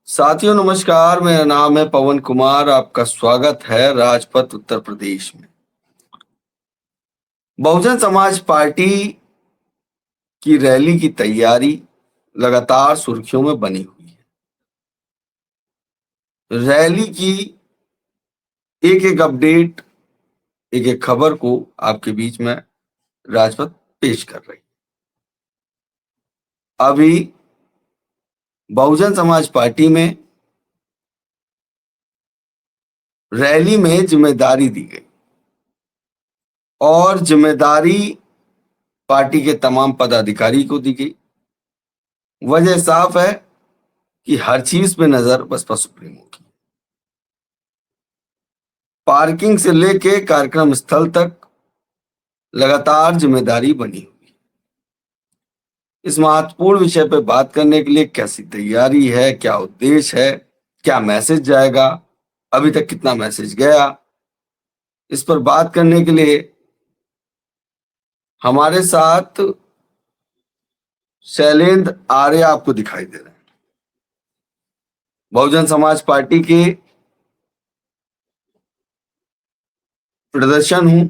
साथियों नमस्कार, मेरा नाम है पवन कुमार। आपका स्वागत है राजपथ उत्तर प्रदेश में। बहुजन समाज पार्टी की रैली की तैयारी लगातार सुर्खियों में बनी हुई है। रैली की एक एक अपडेट, एक एक खबर को आपके बीच में राजपथ पेश कर रही है। अभी बहुजन समाज पार्टी में रैली में जिम्मेदारी दी गई और जिम्मेदारी पार्टी के तमाम पदाधिकारी को दी गई। वजह साफ है कि हर चीज पे नजर बसपा सुप्रीमो की। पार्किंग से लेके कार्यक्रम स्थल तक लगातार जिम्मेदारी बनी हुई। इस महत्वपूर्ण विषय पर बात करने के लिए कैसी तैयारी है, क्या उद्देश्य है, क्या मैसेज जाएगा, अभी तक कितना मैसेज गया, इस पर बात करने के लिए हमारे साथ शैलेंद्र आर्य आपको दिखाई दे रहे हैं। बहुजन समाज पार्टी के प्रदर्शन हो,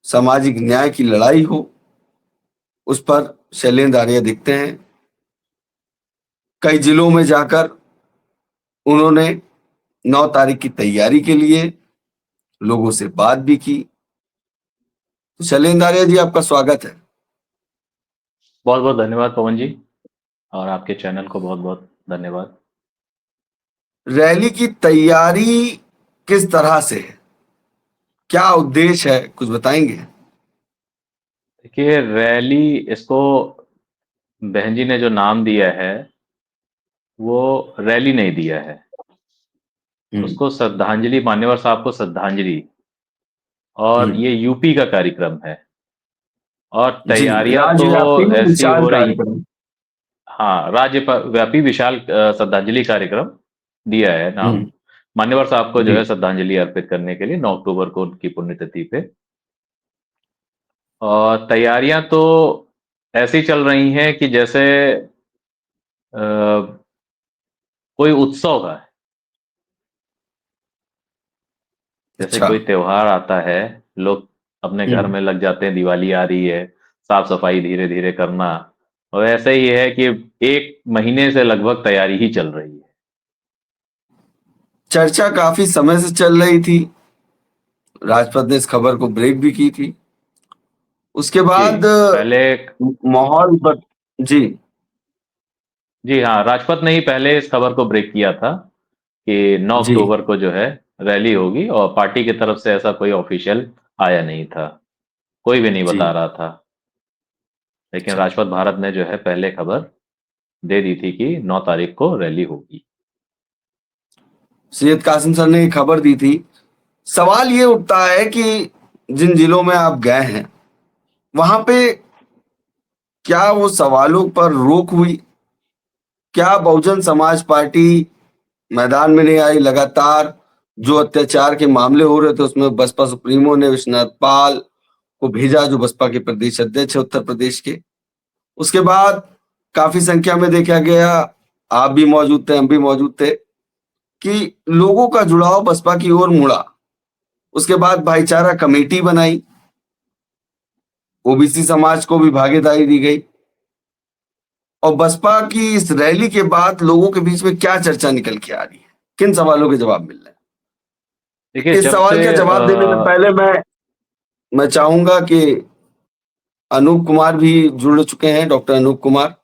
सामाजिक न्याय की लड़ाई हो, उस पर शैलेंद्र आर्य दिखते हैं। कई जिलों में जाकर उन्होंने 9 तारीख की तैयारी के लिए लोगों से बात भी की। तो शैलेंद्र आर्य जी, आपका स्वागत है। बहुत बहुत धन्यवाद पवन जी, और आपके चैनल को बहुत बहुत धन्यवाद। रैली की तैयारी किस तरह से है, क्या उद्देश्य है, कुछ बताएंगे? देखिए, रैली, इसको बहन जी ने जो नाम दिया है वो रैली नहीं दिया है, उसको श्रद्धांजलि, मान्यवर साहब को श्रद्धांजलि। और ये यूपी का कार्यक्रम है और जी, तैयारियां तो राज्यव्यापी ऐसी विशाल हो रही। कार्यक्रम। हाँ, राज्यव्यापी विशाल श्रद्धांजलि कार्यक्रम दिया है नाम। मान्यवर साहब को जो जी, है श्रद्धांजलि अर्पित करने के लिए 9 अक्टूबर को उनकी पुण्यतिथि पे। और तैयारियां तो ऐसी चल रही हैं कि जैसे कोई उत्सव है, जैसे अच्छा। कोई त्योहार आता है, लोग अपने घर में लग जाते हैं, दिवाली आ रही है, साफ सफाई धीरे धीरे करना। और ऐसे ही है कि 1 महीने से लगभग तैयारी ही चल रही है। चर्चा काफी समय से चल रही थी, राजपथ ने इस खबर को ब्रेक भी की थी। उसके जी, बाद पहले। माहौल पर। जी, जी हाँ, राजपथ ने ही पहले इस खबर को ब्रेक किया था कि 9 जी, अक्टूबर को जो है रैली होगी, और पार्टी की तरफ से ऐसा कोई ऑफिशियल आया नहीं था, कोई भी नहीं जी। बता रहा था। लेकिन अच्छा, राजपथ भारत ने जो है पहले खबर दे दी थी कि 9 तारीख को रैली होगी। सैयद कासिम सर ने खबर दी थी। सवाल ये उठता है कि जिन जिलों में आप गए हैं, वहां पे क्या वो सवालों पर रोक हुई? क्या बहुजन समाज पार्टी मैदान में नहीं आई? लगातार जो अत्याचार के मामले हो रहे थे उसमें बसपा सुप्रीमो ने विश्वनाथ पाल को भेजा, जो बसपा के प्रदेश अध्यक्ष है उत्तर प्रदेश के। उसके बाद काफी संख्या में देखा गया, आप भी मौजूद थे, हम भी मौजूद थे, कि लोगों का जुड़ाव बसपा की ओर मुड़ा। उसके बाद भाईचारा कमेटी बनाई, ओबीसी समाज को भी भागीदारी दी गई। और बसपा की इस रैली के बाद लोगों के बीच में क्या चर्चा निकल के आ रही है, किन सवालों के जवाब मिल रहे देखिए, हैं? इस जब सवाल से का जवाब देने से पहले मैं चाहूंगा कि अनूप कुमार भी जुड़ चुके हैं, डॉक्टर अनूप कुमार,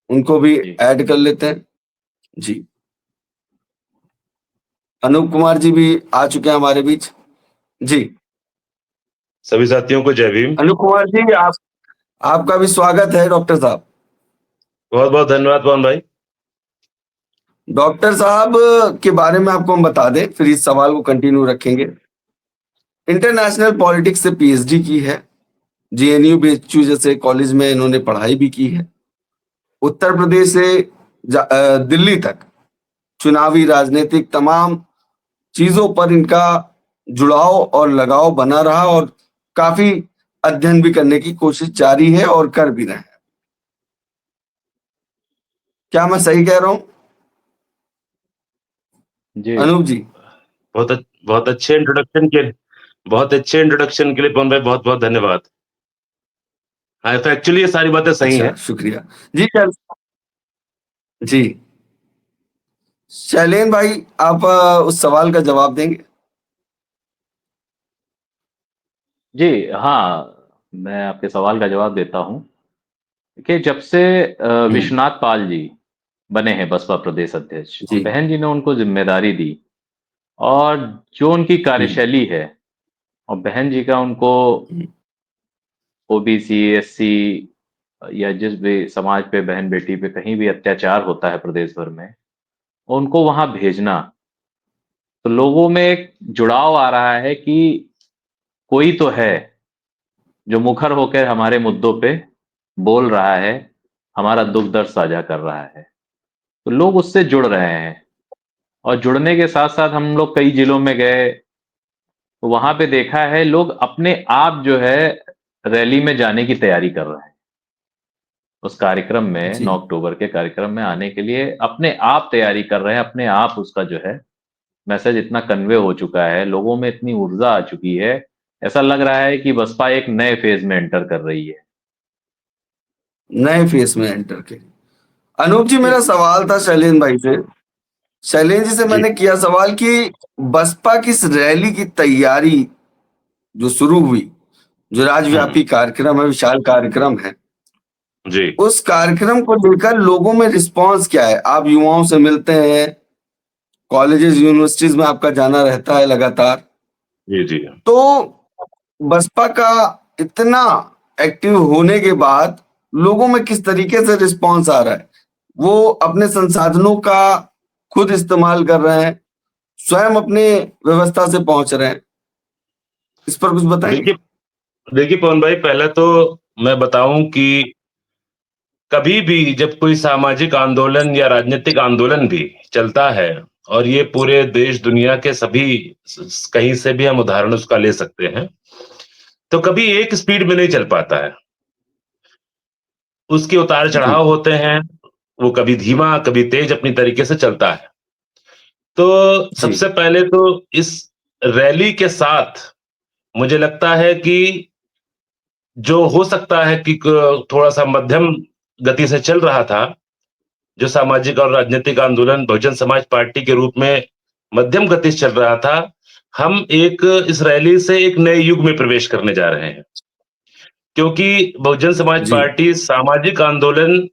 उनको भी जी, ऐड कर लेते हैं। जी, अनूप कुमार जी भी आ चुके हैं हमारे बीच। जी, सभी साथियों को जय भीम। अनूप कुमार जी, आपका भी स्वागत है डॉक्टर साहब। बहुत बहुत धन्यवाद पवन भाई। डॉक्टर साहब के बारे में आपको हम बता दें, फिर इस सवाल को कंटिन्यू रखेंगे। इंटरनेशनल पॉलिटिक्स से पीएचडी की है, जेएनयू बीएचयू जैसे कॉलेज में इन्होंने पढ़ाई भी की है। उत्तर प्रदेश से दिल्ली तक चुनावी राजनीतिक तमाम चीजों पर इनका जुड़ाव और लगाव बना रहा, और काफी अध्ययन भी करने की कोशिश जारी है और कर भी रहे हैं। क्या मैं सही कह रहा हूं? जी अनूप जी। बहुत अच्छे इंट्रोडक्शन के लिए पवन भाई बहुत बहुत धन्यवाद। हाँ, तो एक्चुअली ये सारी बातें सही अच्छा, हैं। शुक्रिया जी। जी, शैलेन भाई, आप उस सवाल का जवाब देंगे? जी हाँ, मैं आपके सवाल का जवाब देता हूँ कि जब से विश्वनाथ पाल जी बने हैं बसपा प्रदेश अध्यक्ष और जी। बहन जी ने उनको जिम्मेदारी दी, और जो उनकी हम्म, कार्यशैली है, और बहन जी का उनको हम्म, ओबीसी, एससी या जिस भी समाज पे बहन बेटी पे कहीं भी अत्याचार होता है प्रदेश भर में, उनको वहां भेजना, तो लोगों में एक जुड़ाव आ रहा है कि कोई तो है जो मुखर होकर हमारे मुद्दों पे बोल रहा है, हमारा दुख दर्द साझा कर रहा है। तो लोग उससे जुड़ रहे हैं, और जुड़ने के साथ साथ हम लोग कई जिलों में गए, तो वहां पे देखा है लोग अपने आप जो है रैली में जाने की तैयारी कर रहे हैं। उस कार्यक्रम में, जी। 9 अक्टूबर के कार्यक्रम में आने के लिए अपने आप तैयारी कर रहे हैं, अपने आप उसका जो है मैसेज इतना कन्वे हो चुका है, लोगों में इतनी ऊर्जा आ चुकी है, ऐसा लग रहा है कि बसपा एक नए फेज में एंटर कर रही है। नए फेस में एंटर के। अनूप जी, जी मेरा सवाल था शैलेन भाई से। शैलेन जी से जी। मैंने किया सवाल कि बसपा की इस रैली की तैयारी जो शुरू हुई, जो हम्म। राज्यव्यापी कार्यक्रम है, विशाल कार्यक्रम है, जी उस कार्यक्रम को लेकर लोगों में रिस्पांस क्या है? आप युवाओं से मिलते हैं, कॉलेजेस यूनिवर्सिटीज में आपका जाना रहता है लगातार, जी जी। तो बसपा का इतना एक्टिव होने के बाद लोगों में किस तरीके से रिस्पांस आ रहा है? वो अपने संसाधनों का खुद इस्तेमाल कर रहे हैं, स्वयं अपने व्यवस्था से पहुंच रहे हैं? इस पर कुछ बताएंगे? देखिए देखिए पवन भाई, पहले तो मैं बताऊं कि कभी भी जब कोई सामाजिक आंदोलन या राजनीतिक आंदोलन भी चलता है, और ये पूरे देश दुनिया के सभी कहीं से भी हम उदाहरण उसका ले सकते हैं, तो कभी एक स्पीड में नहीं चल पाता है। उसके उतार जी। चढ़ाव होते हैं, वो कभी धीमा कभी तेज अपनी तरीके से चलता है। तो जी। सबसे पहले तो इस रैली के साथ मुझे लगता है कि जो हो सकता है कि थोड़ा सा मध्यम गति से चल रहा था, जो सामाजिक और राजनीतिक आंदोलन बहुजन समाज पार्टी के रूप में मध्यम गति से चल रहा था, हम एक इस रैली से एक नए युग में प्रवेश करने जा रहे हैं। क्योंकि बहुजन समाज जी। पार्टी सामाजिक आंदोलन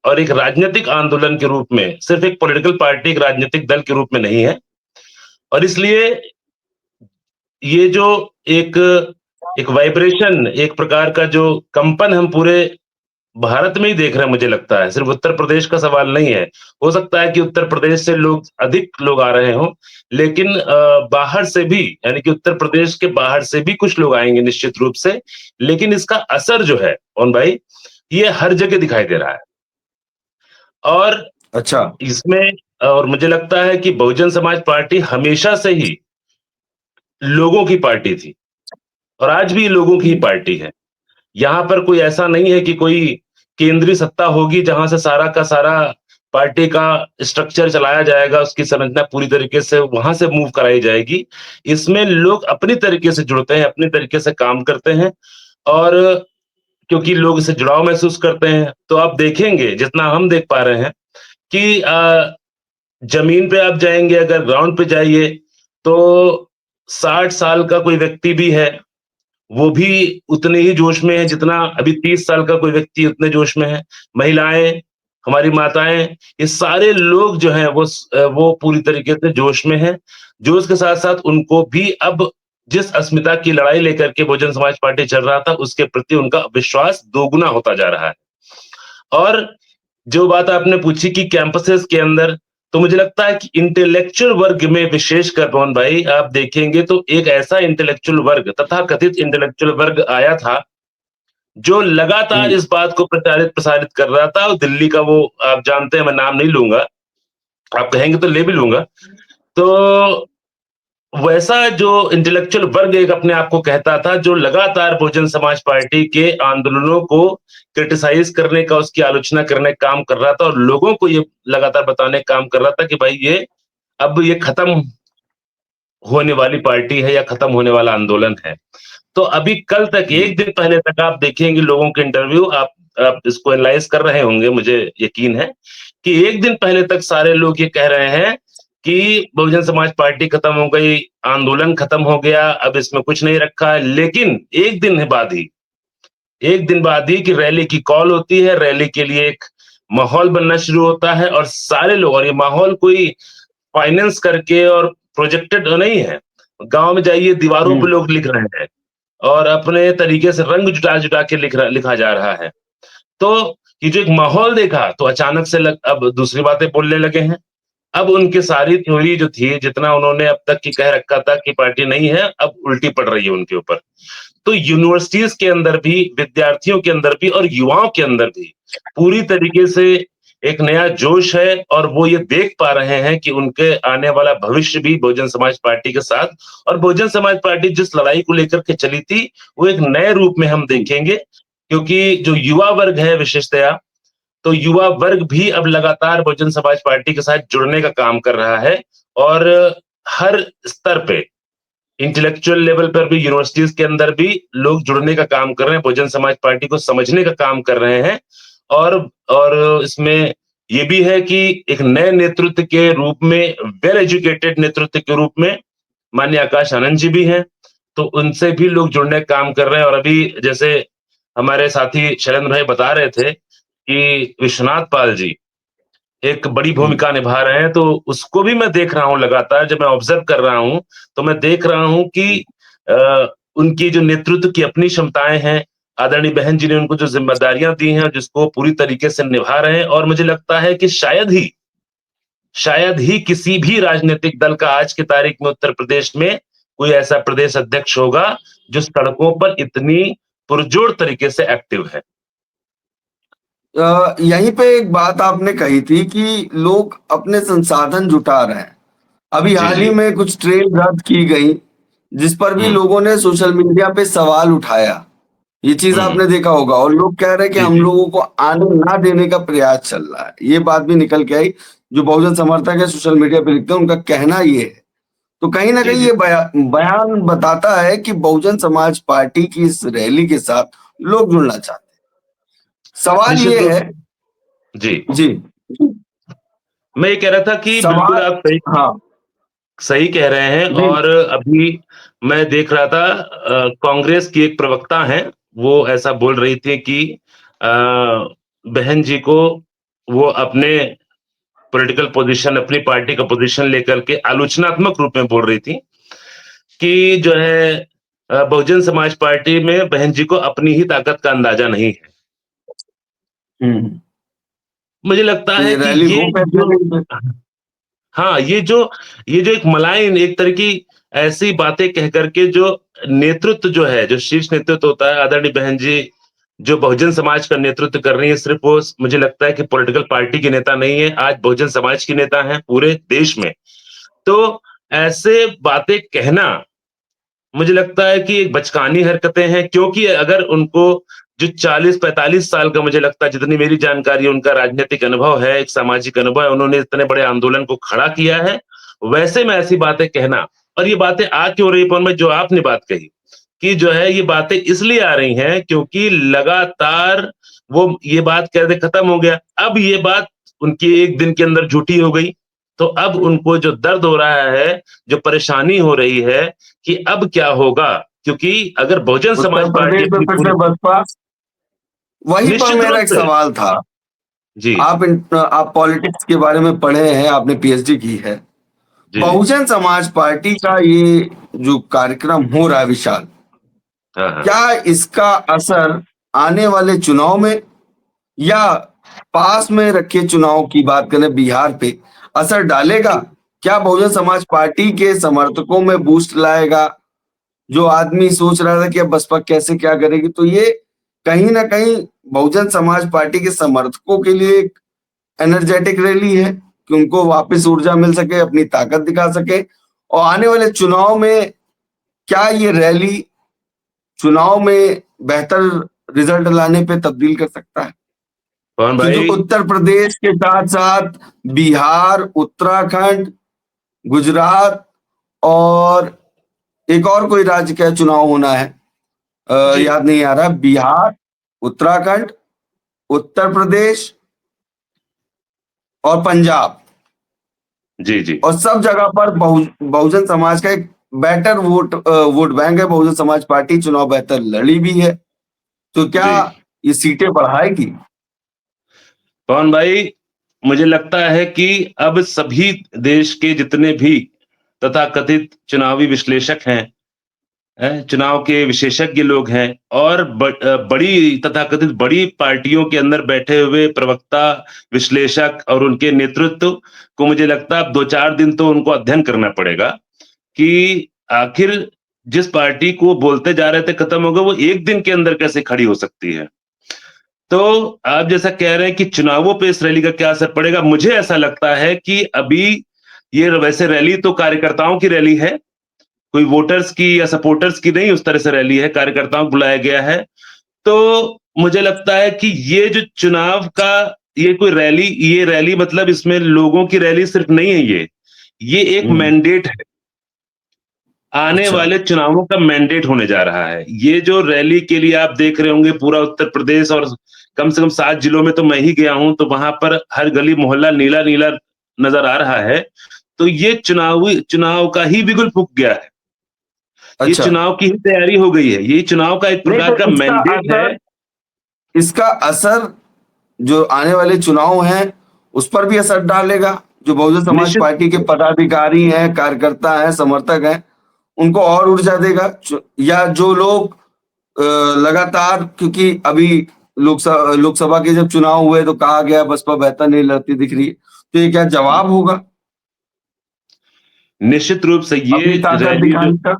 और एक राजनीतिक आंदोलन के रूप में, सिर्फ एक पॉलिटिकल पार्टी, एक राजनीतिक दल के रूप में नहीं है। और इसलिए ये जो एक एक वाइब्रेशन, एक प्रकार का जो कंपन हम पूरे भारत में ही देख रहे हैं, मुझे लगता है सिर्फ उत्तर प्रदेश का सवाल नहीं है। हो सकता है कि उत्तर प्रदेश से लोग अधिक लोग आ रहे हों, लेकिन बाहर से भी, यानी कि उत्तर प्रदेश के बाहर से भी कुछ लोग आएंगे निश्चित रूप से। लेकिन इसका असर जो है पवन भाई, ये हर जगह दिखाई दे रहा है। और अच्छा। इसमें और मुझे लगता है कि बहुजन समाज पार्टी हमेशा से ही लोगों की पार्टी थी, और आज भी लोगों की ही पार्टी है। यहाँ पर कोई ऐसा नहीं है कि कोई केंद्रीय सत्ता होगी जहां से सारा का सारा पार्टी का स्ट्रक्चर चलाया जाएगा, उसकी संरचना पूरी तरीके से वहां से मूव कराई जाएगी। इसमें लोग अपनी तरीके से जुड़ते हैं, अपनी तरीके से काम करते हैं, और क्योंकि लोग इससे जुड़ाव महसूस करते हैं, तो आप देखेंगे, जितना हम देख पा रहे हैं कि जमीन पे आप जाएंगे, अगर ग्राउंड पे जाइए, तो 60 साल का कोई व्यक्ति भी है, वो भी उतने ही जोश में है जितना अभी 30 साल का कोई व्यक्ति उतने जोश में है। महिलाएं, हमारी माताएं, ये सारे लोग जो हैं वो पूरी तरीके से जोश में हैं। जोश के साथ साथ उनको भी अब जिस अस्मिता की लड़ाई लेकर के बहुजन समाज पार्टी चल रहा था, उसके प्रति उनका विश्वास दोगुना होता जा रहा है। और जो बात आपने पूछी कि कैंपसेस के अंदर, तो मुझे लगता है कि इंटेलेक्चुअल वर्ग में विशेषकर पवन भाई आप देखेंगे तो एक ऐसा इंटेलेक्चुअल वर्ग, तथाकथित इंटेलेक्चुअल वर्ग आया था, जो लगातार हम्म। इस बात को प्रचारित प्रसारित कर रहा था। और दिल्ली का वो आप जानते हैं, मैं नाम नहीं लूंगा, आप कहेंगे तो ले भी लूंगा। तो वैसा जो इंटेलेक्चुअल वर्ग एक अपने आप को कहता था, जो लगातार बहुजन समाज पार्टी के आंदोलनों को क्रिटिसाइज करने का, उसकी आलोचना करने का काम कर रहा था, और लोगों को ये लगातार बताने का काम कर रहा था कि भाई ये अब ये खत्म होने वाली पार्टी है या खत्म होने वाला आंदोलन है। तो अभी कल तक, एक दिन पहले तक आप देखेंगे लोगों के इंटरव्यू, आप इसको एनालाइज कर रहे होंगे, मुझे यकीन है कि एक दिन पहले तक सारे लोग ये कह रहे हैं कि बहुजन समाज पार्टी खत्म हो गई, आंदोलन खत्म हो गया, अब इसमें कुछ नहीं रखा है। लेकिन एक दिन बाद ही कि रैली की कॉल होती है, रैली के लिए एक माहौल बनना शुरू होता है और सारे लोग, और ये माहौल कोई फाइनेंस करके और प्रोजेक्टेड नहीं है। गांव में जाइए, दीवारों पे लोग लिख रहे हैं और अपने तरीके से रंग जुटा जुटा के लिखा जा रहा है। तो ये जो एक माहौल देखा, तो अचानक से अब दूसरी बातें बोलने लगे हैं। अब उनकी सारी थ्योरी जो थी, जितना उन्होंने अब तक की कह रखा था कि पार्टी नहीं है, अब उल्टी पड़ रही है उनके ऊपर। तो यूनिवर्सिटीज के अंदर भी, विद्यार्थियों के अंदर भी और युवाओं के अंदर भी पूरी तरीके से एक नया जोश है और वो ये देख पा रहे हैं कि उनके आने वाला भविष्य भी बहुजन समाज पार्टी के साथ, और बहुजन समाज पार्टी जिस लड़ाई को लेकर के चली थी वो एक नए रूप में हम देखेंगे। क्योंकि जो युवा वर्ग है विशेषतया, तो युवा वर्ग भी अब लगातार बहुजन समाज पार्टी के साथ जुड़ने का काम कर रहा है और हर स्तर पे, इंटेलेक्चुअल लेवल पर भी, यूनिवर्सिटीज के अंदर भी लोग जुड़ने का काम कर रहे हैं, बहुजन समाज पार्टी को समझने का काम कर रहे हैं। और इसमें ये भी है कि एक नए नेतृत्व के रूप में, वेल एजुकेटेड नेतृत्व के रूप में माननीय आकाश आनंद जी भी हैं, तो उनसे भी लोग जुड़ने का काम कर रहे हैं। और अभी जैसे हमारे साथी शैलेंद्र भाई बता रहे थे कि विश्वनाथ पाल जी एक बड़ी भूमिका निभा रहे हैं, तो उसको भी मैं देख रहा हूँ लगातार। जब मैं ऑब्जर्व कर रहा हूँ तो मैं देख रहा हूँ कि उनकी जो नेतृत्व की अपनी क्षमताएं हैं, आदरणीय बहन जी ने उनको जो जिम्मेदारियां दी हैं जिसको पूरी तरीके से निभा रहे हैं। और मुझे लगता है कि शायद ही किसी भी राजनीतिक दल का आज की तारीख में उत्तर प्रदेश में कोई ऐसा प्रदेश अध्यक्ष होगा जो सड़कों पर इतनी पुरजोर तरीके से एक्टिव है। यहीं पे एक बात आपने कही थी कि लोग अपने संसाधन जुटा रहे हैं। अभी जी हाल ही जी। में कुछ ट्रेन रद्द की गई, जिस पर भी लोगों ने सोशल मीडिया पे सवाल उठाया। ये चीज हम्म। आपने देखा होगा, और लोग कह रहे हैं कि जी हम जी। लोगों को आने ना देने का प्रयास चल रहा है। ये बात भी निकल के आई। जो बहुजन समर्थक है, सोशल मीडिया पे लिखते हैं, उनका कहना ये है। तो कहीं ना जी कहीं जी। ये बयान बताता है कि बहुजन समाज पार्टी की इस रैली के साथ लोग जुड़ना चाहते हैं। सवाल निश्चित ये रूप है। से। जी। जी। मैं ये कह रहा था कि बिल्कुल सवाल। आप हाँ। सही कह रहे हैं। नहीं। और अभी मैं देख रहा था, कांग्रेस की एक प्रवक्ता हैं, वो ऐसा बोल रही थी कि अ, बहन जी को वो अपने पॉलिटिकल पोजीशन, अपनी पार्टी का पोजीशन लेकर के आलोचनात्मक रूप में बोल रही थी कि जो है बहुजन समाज पार्टी में बहन जी को अपनी ही ताकत का अंदाजा नहीं है। हम्म। मुझे लगता तो है ये कि रैली ये वो जो, कहते हैं। हाँ, ये जो एक मलाइन, एक तरह की ऐसी बातें कह करके जो नेतृत्व जो है, जो शीर्ष नेतृत्व होता है, आदरणीय बहन जी जो बहुजन समाज का नेतृत्व कर रही है, सिर्फ वो मुझे लगता है कि पॉलिटिकल पार्टी की नेता नहीं है, आज बहुजन समाज की नेता है पूरे देश में। तो ऐसे बातें कहना मुझे लगता है कि एक बचकानी हरकतें हैं। क्योंकि अगर उनको जो 40-45 साल का, मुझे लगता है जितनी मेरी जानकारी है, उनका राजनीतिक अनुभव है, एक सामाजिक अनुभव है, उन्होंने इतने बड़े आंदोलन को खड़ा किया है, वैसे में ऐसी बातें कहना, और ये बातें आ क्यों रही पवन में, जो आपने बात कही कि जो है ये बातें इसलिए आ रही हैं क्योंकि लगातार वो ये बात कहते खत्म हो गया, अब ये बात उनकी एक दिन के अंदर झूठी हो गई। तो अब उनको जो दर्द हो रहा है, जो परेशानी हो रही है कि अब क्या होगा, क्योंकि अगर बहुजन उत्तर समाज पार्टी प्रदेश में अपनी फिर पूरी, से बसपा। वहीं पर निश्चित मेरा रूप एक से। सवाल था। जी आप पॉलिटिक्स के बारे में पढ़े हैं, आपने पीएचडी की है। जी। जी। बहुजन समाज पार्टी का ये जो कार्यक्रम हो रहा है विशाल, हाँ हाँ। क्या इसका असर आने वाले चुनाव में, या पास में रखे चुनाव की बात करें बिहार पे, असर डालेगा? क्या बहुजन समाज पार्टी के समर्थकों में बूस्ट लाएगा? जो आदमी सोच रहा था कि अब बसपा कैसे क्या करेगी, तो ये कहीं ना कहीं बहुजन समाज पार्टी के समर्थकों के लिए एक एनर्जेटिक रैली है कि उनको वापस ऊर्जा मिल सके, अपनी ताकत दिखा सके। और आने वाले चुनाव में क्या ये रैली चुनाव में बेहतर रिजल्ट लाने पे तब्दील कर सकता है? पवन कि जो भाई। उत्तर प्रदेश के साथ साथ बिहार, उत्तराखंड गुजरात और एक और कोई राज्य का चुनाव होना है, जी याद नहीं आ रहा, बिहार, उत्तराखंड, उत्तर प्रदेश और पंजाब, जी जी और सब जगह पर बहुजन समाज का एक बेटर वोट बैंक है। बहुजन समाज पार्टी चुनाव बेहतर लड़ी भी है, तो क्या जी ये सीटें बढ़ाएगी? पवन भाई, मुझे लगता है कि अब सभी देश के जितने भी तथाकथित चुनावी विश्लेषक हैं, चुनाव के विशेषज्ञ लोग हैं, और बड़ी तथाकथित बड़ी पार्टियों के अंदर बैठे हुए प्रवक्ता, विश्लेषक और उनके नेतृत्व को मुझे लगता है अब 2-4 दिन तो उनको अध्ययन करना पड़ेगा कि आखिर जिस पार्टी को बोलते जा रहे थे खत्म हो गए, वो एक दिन के अंदर कैसे खड़ी हो सकती है। तो आप जैसा कह रहे हैं कि चुनावों पे इस रैली का क्या असर पड़ेगा, मुझे ऐसा लगता है कि अभी ये वैसे रैली तो कार्यकर्ताओं की रैली है, कोई वोटर्स की या सपोर्टर्स की नहीं, उस तरह से रैली है, कार्यकर्ताओं को बुलाया गया है। तो मुझे लगता है कि ये जो चुनाव का ये कोई रैली, ये रैली मतलब इसमें लोगों की रैली सिर्फ नहीं है ये एक मैंडेट है। आने अच्छा। वाले चुनावों का मैंडेट होने जा रहा है। ये जो रैली के लिए आप देख रहे होंगे पूरा उत्तर प्रदेश और कम से कम 7 जिलों में तो मैं ही गया हूं, तो वहां पर हर गली मोहल्ला नीला-नीला नज़र आ रहा है। तो ये चुनाव का ही बिगुल फूँक गया है। ये अच्छा, चुनाव की ही तैयारी हो गई है। ये चुनाव का एक नहीं प्रकार का तो मैंडेट है। इसका असर जो आने वाले चुनाव हैं उस पर भी असर डालेगा। जो बहुजन समाज निश्चित पार्टी के पदाधिकारी हैं, कार्यकर्ता हैं, समर्थक हैं, उनको और ऊर्जा देगा। या जो लोग लगातार, क्योंकि अभी लोकसभा के जब चुनाव हुए तो कहा गया बसपा बेहतर नहीं लड़ती दिख रही है, तो ये क्या जवाब होगा निश्चित रूप से अपनी ये ताकत रैली जो दिखाने का?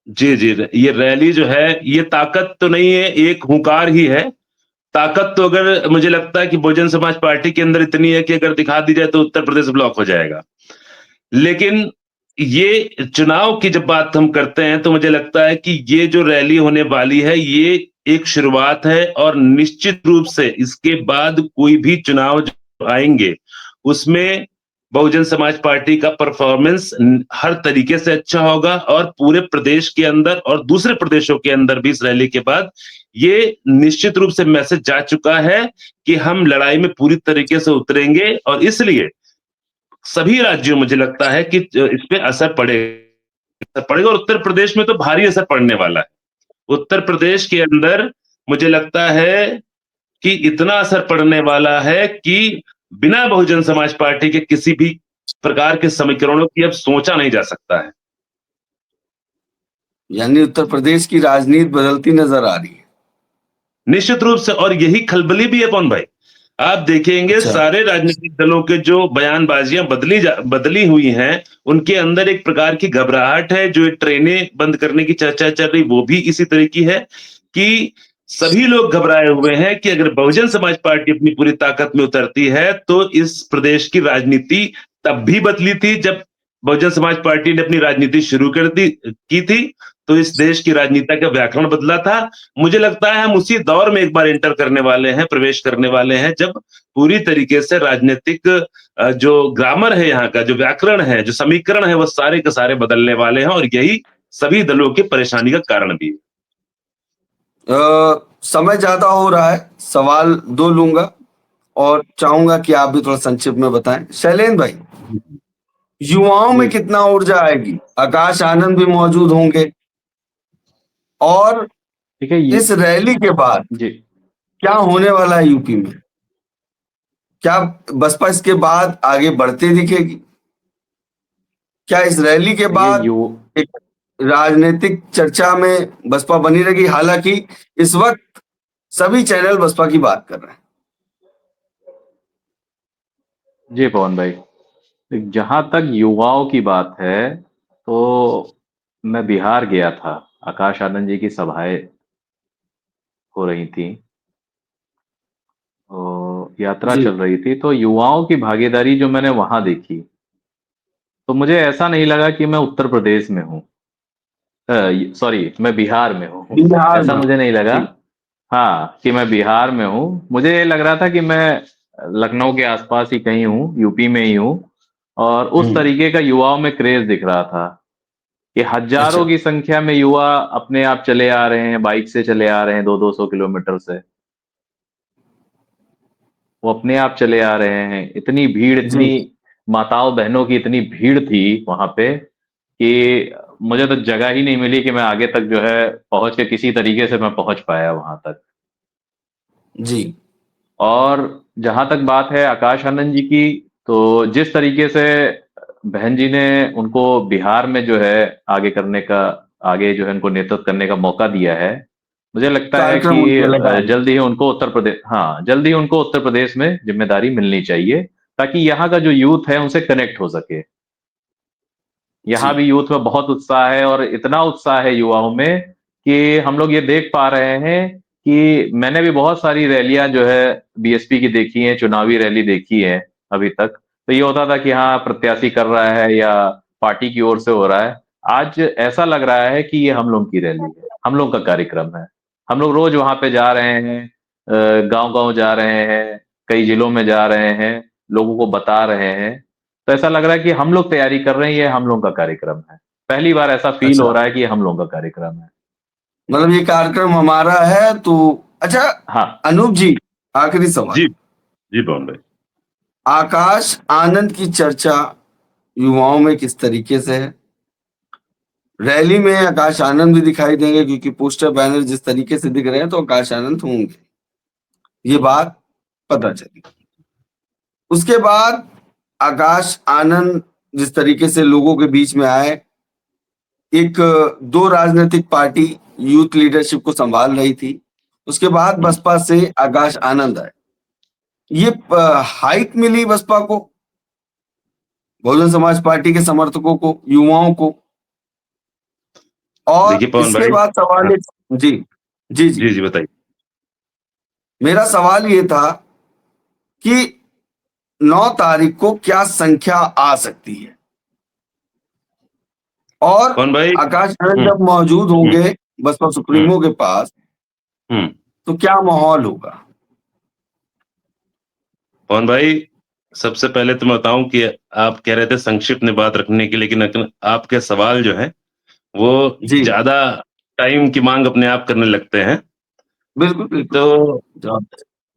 जी, जी, ये रैली जो है, ये ताकत तो नहीं है, एक हुंकार ही है। ताकत तो अगर मुझे लगता है कि बहुजन समाज पार्टी के अंदर इतनी है कि अगर दिखा दी जाए तो उत्तर प्रदेश ब्लॉक हो जाएगा। लेकिन ये चुनाव की जब बात हम करते हैं तो मुझे लगता है कि ये जो रैली होने वाली है, ये एक शुरुआत है, और निश्चित रूप से इसके बाद कोई भी चुनाव जो आएंगे उसमें बहुजन समाज पार्टी का परफॉर्मेंस हर तरीके से अच्छा होगा, और पूरे प्रदेश के अंदर और दूसरे प्रदेशों के अंदर भी इस रैली के बाद ये निश्चित रूप से मैसेज जा चुका है कि हम लड़ाई में पूरी तरीके से उतरेंगे, और इसलिए सभी राज्यों मुझे लगता है कि इस पे असर पड़ेगा, और उत्तर प्रदेश में तो भारी असर पड़ने वाला है। उत्तर प्रदेश के अंदर मुझे लगता है कि इतना असर पड़ने वाला है कि बिना बहुजन समाज पार्टी के किसी भी प्रकार के समीकरणों की अब सोचा नहीं जा सकता है। यानी उत्तर प्रदेश की राजनीति बदलती नजर आ रही है। निश्चित रूप से, और यही खलबली भी है पवन भाई। आप देखेंगे अच्छा। सारे राजनीतिक दलों के जो बयानबाजियां बदली हुई हैं, उनके अंदर एक प्रकार की घबराहट है। जो ट्रेनें बंद करने की चर्चा चल रही, वो भी इसी तरह की है कि सभी लोग घबराए हुए हैं कि अगर बहुजन समाज पार्टी अपनी पूरी ताकत में उतरती है तो इस प्रदेश की राजनीति तब भी बदली थी जब बहुजन समाज पार्टी ने अपनी राजनीति शुरू की थी, तो इस देश की राजनीति का व्याकरण बदला था। मुझे लगता है हम उसी दौर में एक बार एंटर करने वाले हैं, प्रवेश करने वाले हैं, जब पूरी तरीके से राजनीतिक जो ग्रामर है, यहाँ का जो व्याकरण है, जो समीकरण है, वो सारे के सारे बदलने वाले हैं, और यही सभी दलों की परेशानी का कारण भी है। समय ज्यादा हो रहा है, सवाल दो लूंगा और चाहूंगा कि आप भी थोड़ा संक्षिप्त में बताएं। शैलेंद्र भाई, युवाओं में जी कितना ऊर्जा आएगी? आकाश आनंद भी मौजूद होंगे, और ठीक है ये। इस रैली के बाद जी, क्या होने वाला है यूपी में? क्या बसपा इसके बाद आगे बढ़ते दिखेगी? क्या इस रैली के देखिए बाद यू एक राजनीतिक चर्चा में बसपा बनी रहेगी? हालांकि इस वक्त सभी चैनल बसपा की बात कर रहे हैं। जी पवन भाई, जहां तक युवाओं की बात है तो मैं बिहार गया था। आकाश आनंद जी की सभाएं हो रही थी और यात्रा जी। चल रही थी, तो युवाओं की भागीदारी जो मैंने वहां देखी, तो मुझे ऐसा नहीं लगा कि मैं उत्तर प्रदेश में हूँ। सॉरी, मैं बिहार में हूँ। बिहार ऐसा में। मुझे नहीं लगा। ठीक। हाँ, कि मैं बिहार में हूँ। मुझे लग रहा था कि मैं लखनऊ के आसपास ही कहीं हूँ, यूपी में ही हूँ। और उस तरीके का युवाओं में क्रेज दिख रहा था कि हजारों अच्छा। की संख्या में युवा अपने आप चले आ रहे हैं, बाइक से चले आ रहे हैं 200-200 किलोमीटर से। वो अपने आप चले आ रहे हैं। इतनी भीड़, जी। इतनी माताओं बहनों की इतनी भीड़ थी वहां पे कि मुझे तो जगह ही नहीं मिली कि मैं आगे तक जो है पहुंच के किसी तरीके से मैं पहुंच पाया वहां तक। जी। और जहां तक बात है आकाश आनंद जी की, तो जिस तरीके से बहन जी ने उनको बिहार में जो है आगे करने का, आगे जो है उनको नेतृत्व करने का मौका दिया है, मुझे लगता है कार्यक्रम कि उनके लगाए। जल्दी ही उनको उत्तर प्रदेश, हाँ जल्दी ही उनको उत्तर प्रदेश में जिम्मेदारी मिलनी चाहिए, ताकि यहाँ का जो यूथ है उनसे कनेक्ट हो सके। यहाँ जी। भी यूथ में बहुत उत्साह है, और इतना उत्साह है युवाओं में कि हम लोग ये देख पा रहे हैं कि मैंने भी बहुत सारी रैलियां जो है बीएसपी की देखी हैं, चुनावी रैली देखी है अभी तक। तो ये होता था कि हाँ प्रत्याशी कर रहा है या पार्टी की ओर से हो रहा है। आज ऐसा लग रहा है कि ये हम लोग की रैली है, हम लोग का कार्यक्रम है। हम लोग रोज वहां पे जा रहे हैं, गांव गांव जा रहे हैं, कई जिलों में जा रहे हैं, लोगों को बता रहे हैं। तो ऐसा लग रहा है कि हम लोग तैयारी कर रहे हैं, ये हम लोग का कार्यक्रम है। पहली बार ऐसा फील अच्छा, हो रहा है कि ये हम लोग का कार्यक्रम है। मतलब ये कार्यक्रम हमारा है तो। अच्छा, हाँ। अनूप जी, आखिरी सवाल। जी जी पवन भाई। आकाश आनंद की चर्चा युवाओं में किस तरीके से है? रैली में आकाश आनंद भी दिखाई देंगे, क्योंकि पोस्टर बैनर जिस तरीके से दिख रहे हैं तो आकाश आनंद होंगे, ये बात पता चली। उसके बाद आकाश आनंद जिस तरीके से लोगों के बीच में आए, एक दो राजनीतिक पार्टी यूथ लीडरशिप को संभाल रही थी, उसके बाद बसपा से आकाश आनंद आए। ये हाइट मिली बसपा को, बहुजन समाज पार्टी के समर्थकों को, युवाओं को। और देखिए पवन इसके भाई। बाद सवाल हाँ, जी जी जी, जी जी बताइए। मेरा सवाल ये था कि 9 तारीख को क्या संख्या आ सकती है, और पवन भाई। आकाश आनंद हम्म जब मौजूद हम्म होंगे बसपा हम्म सुप्रीमो के पास, हम्म तो क्या माहौल होगा? पवन भाई, सबसे पहले तो मैं बताऊं कि आप कह रहे थे संक्षिप्त में बात रखने की, लेकिन आपके सवाल जो है वो जी, ज्यादा टाइम की मांग अपने आप करने लगते हैं। बिल्कुल बिल्कुल। तो जवाब।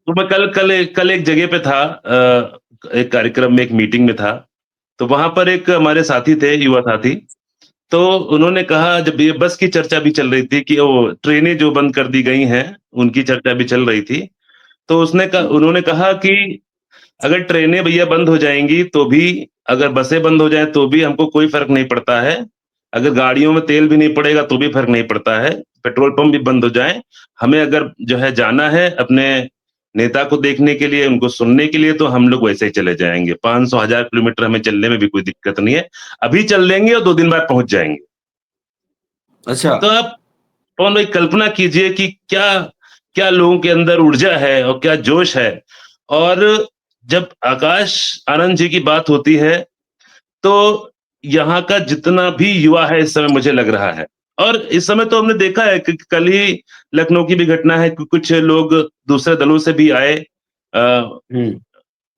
तो मैं कल एक जगह पे था, एक कार्यक्रम में, एक मीटिंग में था। तो वहां पर एक हमारे साथी थे, युवा साथी। तो उन्होंने कहा, जब ये बस की चर्चा भी चल रही थी कि वो ट्रेनें जो बंद कर दी गई हैं उनकी चर्चा भी चल रही थी, तो उन्होंने कहा कि अगर ट्रेनें भैया बंद हो जाएंगी तो भी, अगर बसें बंद हो जाएं तो भी हमको कोई फर्क नहीं पड़ता है। अगर गाड़ियों में तेल भी नहीं पड़ेगा तो भी फर्क नहीं पड़ता है। पेट्रोल पंप भी बंद हो जाए, हमें अगर जो है जाना है अपने नेता को देखने के लिए, उनको सुनने के लिए, तो हम लोग वैसे ही चले जाएंगे। 500,000 किलोमीटर हमें चलने में भी कोई दिक्कत नहीं है। अभी चल देंगे और 2 दिन बाद पहुंच जाएंगे। अच्छा। तो आप पवन भाई कल्पना कीजिए कि क्या क्या लोगों के अंदर ऊर्जा है और क्या जोश है। और जब आकाश आनंद जी की बात होती है, तो यहाँ का जितना भी युवा है इस समय, मुझे लग रहा है, और इस समय तो हमने देखा है कि कल ही लखनऊ की भी घटना है कि कुछ लोग दूसरे दलों से भी आए, हम्म।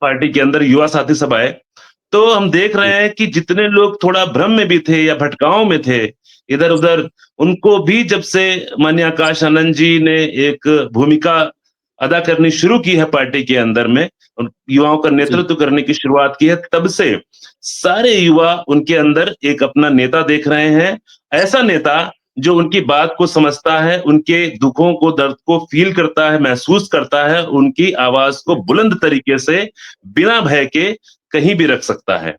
पार्टी के अंदर युवा साथी सब आए। तो हम देख रहे हैं कि जितने लोग थोड़ा भ्रम में भी थे या भटकाव में थे इधर उधर, उनको भी जब से माननीय आकाश आनंद जी ने एक भूमिका अदा करनी शुरू की है पार्टी के अंदर में, युवाओं का जी। नेतृत्व करने की शुरुआत की है, तब से सारे युवा उनके अंदर एक अपना नेता देख रहे हैं। ऐसा नेता जो उनकी बात को समझता है, उनके दुखों को, दर्द को फील करता है, महसूस करता है, उनकी आवाज को बुलंद तरीके से बिना भय के कहीं भी रख सकता है।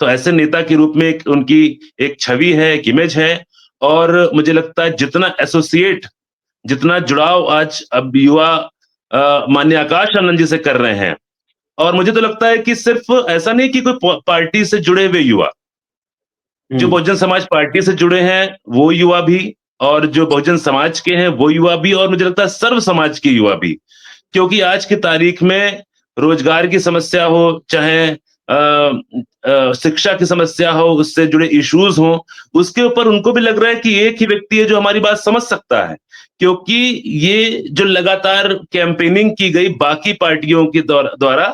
तो ऐसे नेता के रूप में उनकी एक छवि है, एक इमेज है। और मुझे लगता है जितना एसोसिएट, जितना जुड़ाव आज अब युवा माननीय आकाश आनंद जी से कर रहे हैं, और मुझे तो लगता है कि सिर्फ ऐसा नहीं कि कोई पार्टी से जुड़े हुए युवा, जो बहुजन समाज पार्टी से जुड़े हैं वो युवा भी, और जो बहुजन समाज के हैं वो युवा भी, और मुझे लगता है सर्व समाज के युवा भी। क्योंकि आज की तारीख में रोजगार की समस्या हो, चाहे शिक्षा की समस्या हो, उससे जुड़े इश्यूज हो, उसके ऊपर उनको भी लग रहा है कि एक ही व्यक्ति है जो हमारी बात समझ सकता है। क्योंकि ये जो लगातार कैंपेनिंग की गई बाकी पार्टियों के द्वारा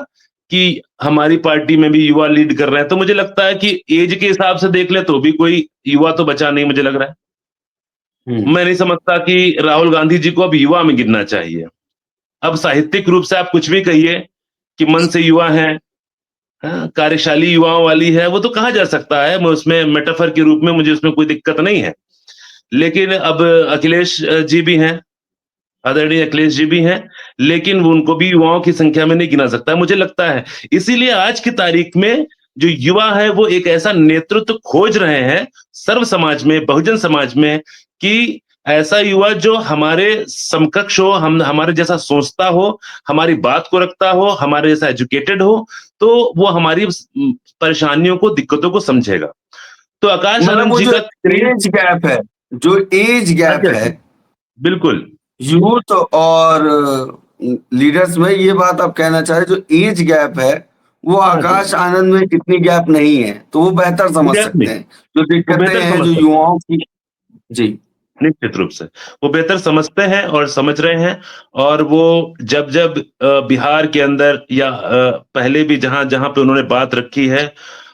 कि हमारी पार्टी में भी युवा लीड कर रहे हैं, तो मुझे लगता है कि एज के हिसाब से देख ले तो भी कोई युवा तो बचा नहीं, मुझे लग रहा है। मैं नहीं समझता कि राहुल गांधी जी को अब युवा में गिनना चाहिए। अब साहित्यिक रूप से आप कुछ भी कहिए कि मन से युवा हैं, कार्यशाली युवाओं वाली है, वो तो कहा जा सकता है, मैं उसमें मेटाफर के रूप में मुझे उसमें कोई दिक्कत नहीं है। लेकिन अब अखिलेश जी भी हैं, आदरणीय अखिलेश जी भी हैं, लेकिन वो उनको भी युवाओं की संख्या में नहीं गिना सकता है, मुझे लगता है। इसीलिए आज की तारीख में जो युवा है वो एक ऐसा नेतृत्व खोज रहे हैं सर्व समाज में, बहुजन समाज में, कि ऐसा युवा जो हमारे समकक्ष हो, हम हमारे जैसा सोचता हो, हमारी बात को रखता हो, हमारे जैसा एजुकेटेड हो, तो वो हमारी परेशानियों को, दिक्कतों को समझेगा। तो आकाश मतलब आनंद वो जी जो का एज गैप है, जो एज गैप है बिल्कुल यूथ और लीडर्स में, ये बात आप कहना चाह रहे, जो एज गैप है वो आकाश आनंद में कितनी गैप नहीं है, तो वो बेहतर समझ सकते हैं जो दिक्कतें हैं जो युवाओं की। जी, निश्चित रूप से वो बेहतर समझते हैं और समझ रहे हैं। और वो जब जब बिहार के अंदर या पहले भी जहां जहां पे उन्होंने बात रखी है,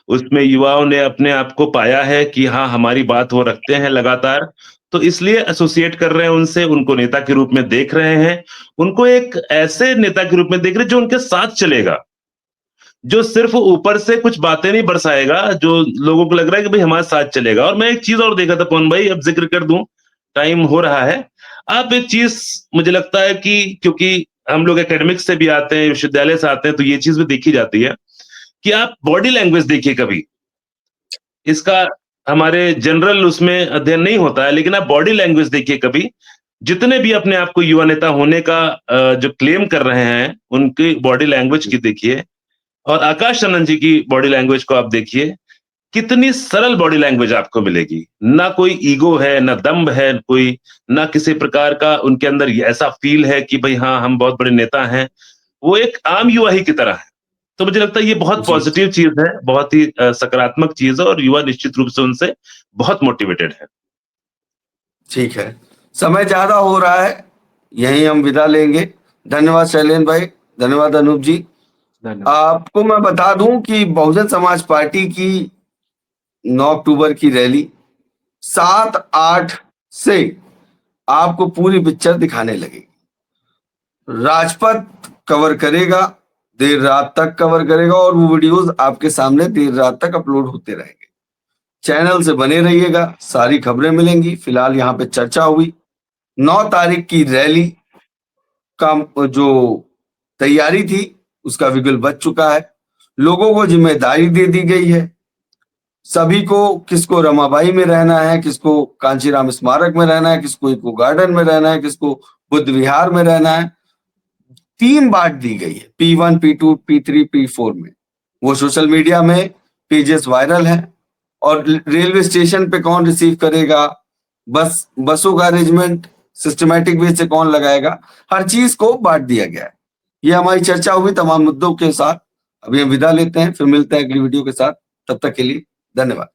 उसमें युवाओं ने अपने आप को पाया है कि हाँ, हमारी बात वो रखते हैं लगातार, तो इसलिए एसोसिएट कर रहे हैं उनसे, उनको नेता के रूप में देख रहे हैं, उनको एक ऐसे नेता के रूप में देख रहे हैं जो उनके साथ चलेगा, जो सिर्फ ऊपर से कुछ बातें नहीं बरसाएगा, जो लोगों को लग रहा है कि भाई हमारे साथ चलेगा। और मैं एक चीज और देखा था पवन भाई, अब जिक्र कर दूं, टाइम हो रहा है। आप एक चीज, मुझे लगता है कि क्योंकि हम लोग एकेडमिक्स से भी आते हैं, विश्वविद्यालय से आते हैं, तो ये चीज भी देखी जाती है कि आप बॉडी लैंग्वेज देखिए कभी। इसका हमारे जनरल उसमें अध्ययन नहीं होता है, लेकिन आप बॉडी लैंग्वेज देखिए कभी। जितने भी अपने आप को युवा नेता होने का जो क्लेम कर रहे हैं, उनकी बॉडी लैंग्वेज की देखिए, और आकाश आनंद जी की बॉडी लैंग्वेज को आप देखिए, कितनी सरल बॉडी लैंग्वेज आपको मिलेगी। ना कोई ईगो है, ना दम्भ है, कोई ना किसी प्रकार का उनके अंदर ऐसा फील है कि भाई हाँ, हम बहुत बड़े नेता हैं। वो एक आम युवा ही की तरह है। तो मुझे लगता है ये बहुत जी, पॉजिटिव चीज है, बहुत ही सकारात्मक चीज है, और युवा निश्चित रूप से उनसे बहुत मोटिवेटेड है। ठीक है, समय ज्यादा हो रहा है, यहीं हम विदा लेंगे। धन्यवाद शैलेंद्र भाई, धन्यवाद अनूप जी। धन्यवाद। आपको मैं बता दूं कि बहुजन समाज पार्टी की 9 अक्टूबर की रैली 7-8 से आपको पूरी पिक्चर दिखाने लगेगी। राजपथ कवर करेगा, देर रात तक कवर करेगा, और वो वीडियोस आपके सामने देर रात तक अपलोड होते रहेंगे। चैनल से बने रहिएगा, सारी खबरें मिलेंगी। फिलहाल यहाँ पे चर्चा हुई, 9 तारीख की रैली का जो तैयारी थी उसका विगुल बच चुका है। लोगों को जिम्मेदारी दे दी गई है, सभी को, किसको रमाबाई में रहना है, किसको कांचीराम स्मारक में रहना है, किसको इको गार्डन में रहना है, किसको बुद्ध विहार में रहना है। 3 बांट दी गई है, P1, P2, P3, P4 में। वो सोशल मीडिया में पेजेस वायरल है, और रेलवे स्टेशन पे कौन रिसीव करेगा, बसों का अरेंजमेंट सिस्टमैटिक वे से कौन लगाएगा, हर चीज को बांट दिया गया है। ये हमारी चर्चा हुई तमाम मुद्दों के साथ। अभी हम विदा लेते हैं, फिर मिलते हैं अगली वीडियो के साथ। तब तक के लिए धन्यवाद।